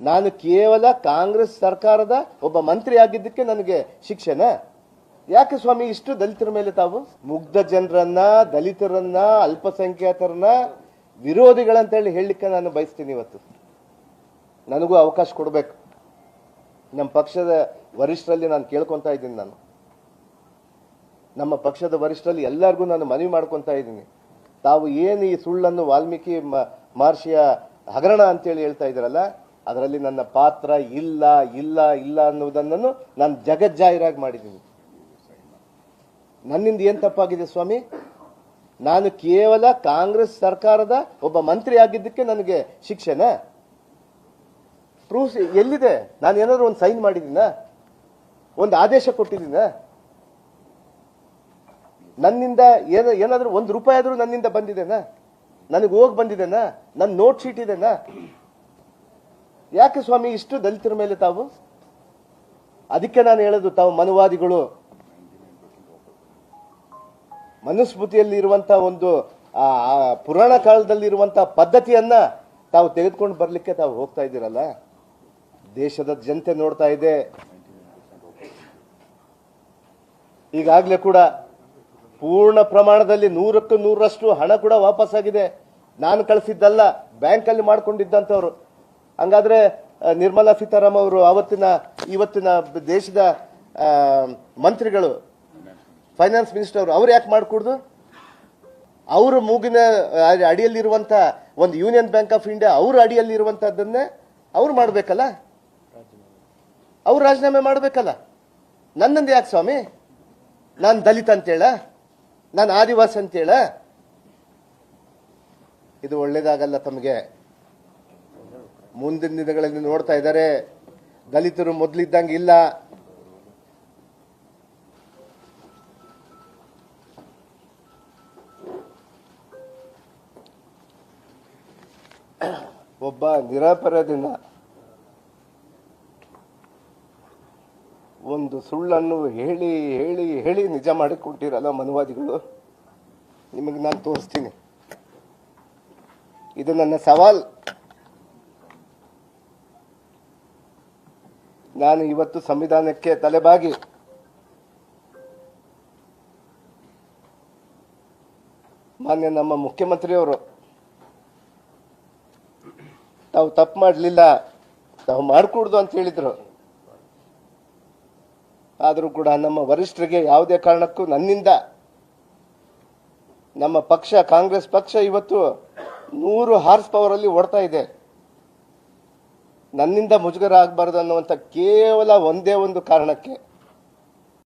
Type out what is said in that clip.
ನಾನು ಕೇವಲ ಕಾಂಗ್ರೆಸ್ ಸರ್ಕಾರದ ಒಬ್ಬ ಮಂತ್ರಿ ಆಗಿದ್ದಕ್ಕೆ ನನಗೆ ಶಿಕ್ಷೆನಾ? ಯಾಕೆ ಸ್ವಾಮಿ ಇಷ್ಟು ದಲಿತರ ಮೇಲೆ ತಾವು ಮುಗ್ಧ ಜನರನ್ನ, ದಲಿತರನ್ನ, ಅಲ್ಪಸಂಖ್ಯಾತರನ್ನ ವಿರೋಧಿಗಳಂತ ಹೇಳಲಿಕ್ಕೆ ನಾನು ಬಯಸ್ತೀನಿ. ಇವತ್ತು ನನಗೂ ಅವಕಾಶ ಕೊಡಬೇಕು. ನಮ್ಮ ಪಕ್ಷದ ವರಿಷ್ಠರಲ್ಲಿ ನಾನು ಕೇಳ್ಕೊತಾ ಇದ್ದೀನಿ. ನಮ್ಮ ಪಕ್ಷದ ವರಿಷ್ಠರಲ್ಲಿ ಎಲ್ಲರಿಗೂ ನಾನು ಮನವಿ ಮಾಡ್ಕೊತಾ ಇದ್ದೀನಿ. ತಾವು ಏನು ಈ ಸುಳ್ಳನ್ನು ವಾಲ್ಮೀಕಿ ಮಹರ್ಷಿಯ ಹಗರಣ ಅಂತೇಳಿ ಹೇಳ್ತಾ ಇದ್ದೀರಲ್ಲ, ಅದರಲ್ಲಿ ನನ್ನ ಪಾತ್ರ ಇಲ್ಲ ಇಲ್ಲ ಇಲ್ಲ ಅನ್ನುವುದನ್ನು ನಾನು ಜಗಜ್ಜಾಹಿರಾಗಿ ಮಾಡಿದ್ದೀನಿ. ನನ್ನಿಂದ ಏನ್ ತಪ್ಪಾಗಿದೆ ಸ್ವಾಮಿ? ನಾನು ಕೇವಲ ಕಾಂಗ್ರೆಸ್ ಸರ್ಕಾರದ ಒಬ್ಬ ಮಂತ್ರಿ ಆಗಿದ್ದಕ್ಕೆ ನನಗೆ ಶಿಕ್ಷೆನಾ? ಪ್ರೂಫ್ ಎಲ್ಲಿದೆ? ನಾನು ಏನಾದ್ರು ಒಂದು ಸೈನ್ ಮಾಡಿದ್ದೀನ? ಒಂದು ಆದೇಶ ಕೊಟ್ಟಿದ್ದೀನ? ನನ್ನಿಂದ ಏನಾದ್ರೂ ₹1 ಆದ್ರೂ ನನ್ನಿಂದ ಬಂದಿದೆನಾ? ನನಗೆ ಹೋಗಿ ಬಂದಿದೆನಾ? ನನ್ನ ನೋಟ್ ಶೀಟ್ ಇದೆನಾ? ಯಾಕೆ ಸ್ವಾಮಿ ಇಷ್ಟು ದಲಿತರ ಮೇಲೆ ತಾವು? ಅದಕ್ಕೆ ನಾನು ಹೇಳೋದು, ತಾವು ಮನುವಾದಿಗಳು. ಮನುಸ್ಮೃತಿಯಲ್ಲಿ ಇರುವಂತಹ ಒಂದು ಪುರಾಣ ಕಾಲದಲ್ಲಿ ಇರುವಂತಹ ಪದ್ಧತಿಯನ್ನ ತಾವು ತೆಗೆದುಕೊಂಡು ಬರ್ಲಿಕ್ಕೆ ತಾವು ಹೋಗ್ತಾ ಇದ್ದೀರಲ್ಲ. ದೇಶದ ಜನತೆ ನೋಡ್ತಾ ಇದೆ. ಈಗಾಗಲೇ ಕೂಡ ಪೂರ್ಣ ಪ್ರಮಾಣದಲ್ಲಿ 100ಕ್ಕೆ 100ರಷ್ಟು ಹಣ ಕೂಡ ವಾಪಸ್ ಆಗಿದೆ. ನಾನು ಕಳಿಸಿದ್ದಲ್ಲ, ಬ್ಯಾಂಕ್ ಅಲ್ಲಿ ಮಾಡ್ಕೊಂಡಿದ್ದಂಥವ್ರು. ಹಂಗಾದ್ರೆ ನಿರ್ಮಲಾ ಸೀತಾರಾಮನ್ ಅವರು ಇವತ್ತಿನ ದೇಶದ ಮಂತ್ರಿಗಳು, ಫೈನಾನ್ಸ್ ಮಿನಿಸ್ಟರ್ ಅವ್ರು ಯಾಕೆ ಮಾಡಿಕೊಡ್ದು? ಅವರು ಮೂಗಿನ ಅಡಿಯಲ್ಲಿರುವಂತ ಒಂದು ಯೂನಿಯನ್ ಬ್ಯಾಂಕ್ ಆಫ್ ಇಂಡಿಯಾ ಅವ್ರ ಅಡಿಯಲ್ಲಿರುವಂತದ್ದನ್ನೇ ಅವ್ರು ಮಾಡ್ಬೇಕಲ್ಲ, ಅವ್ರು ರಾಜೀನಾಮೆ ಮಾಡ್ಬೇಕಲ್ಲ. ನನ್ನಂದು ಯಾಕೆ ಸ್ವಾಮಿ? ನಾನು ದಲಿತ ಅಂತೇಳ? ನಾನು ಆದಿವಾಸಿ ಅಂತೇಳ? ಇದು ಒಳ್ಳೇದಾಗಲ್ಲ ತಮಗೆ. ಮುಂದಿನ ದಿನಗಳಲ್ಲಿ ನೋಡ್ತಾ ಇದ್ದಾರೆ, ದಲಿತರು ಮೊದಲಿದ್ದಂಗೆ ಇಲ್ಲ. ಒಬ್ಬ ನಿರಪರಾಧಿನ ಒಂದು ಸುಳ್ಳನ್ನು ಹೇಳಿ ಹೇಳಿ ಹೇಳಿ ನಿಜ ಮಾಡಿಕೊಟ್ಟಿರಲ್ಲ ಮನುವಾದಿಗಳು. ನಿಮಗೆ ನಾನು ತೋರಿಸ್ತೀನಿ. ಇದು ನನ್ನ ಸವಾಲ್. ನಾನು ಇವತ್ತು ಸಂವಿಧಾನಕ್ಕೆ ತಲೆಬಾಗಿ ಮಾನ್ಯ ನಮ್ಮ ಮುಖ್ಯಮಂತ್ರಿಯವರು ತಾವು ತಪ್ಪು ಮಾಡಲಿಲ್ಲ, ತಾವು ಮಾಡಿಕೊಡ್ದು ಅಂತ ಹೇಳಿದ್ರು. ಆದರೂ ಕೂಡ ನಮ್ಮ ವರಿಷ್ಠರಿಗೆ ಯಾವುದೇ ಕಾರಣಕ್ಕೂ ನನ್ನಿಂದ, ನಮ್ಮ ಪಕ್ಷ ಕಾಂಗ್ರೆಸ್ ಪಕ್ಷ ಇವತ್ತು 100 ಹಾರ್ಸ್ ಪವರ್ ಅಲ್ಲಿ ಓಡ್ತಾ ಇದೆ. ನನ್ನಿಂದ ಮುಜುಗರ ಆಗಬಾರದು ಅನ್ನುವಂಥ ಕೇವಲ ಒಂದೇ ಒಂದು ಕಾರಣಕ್ಕೆ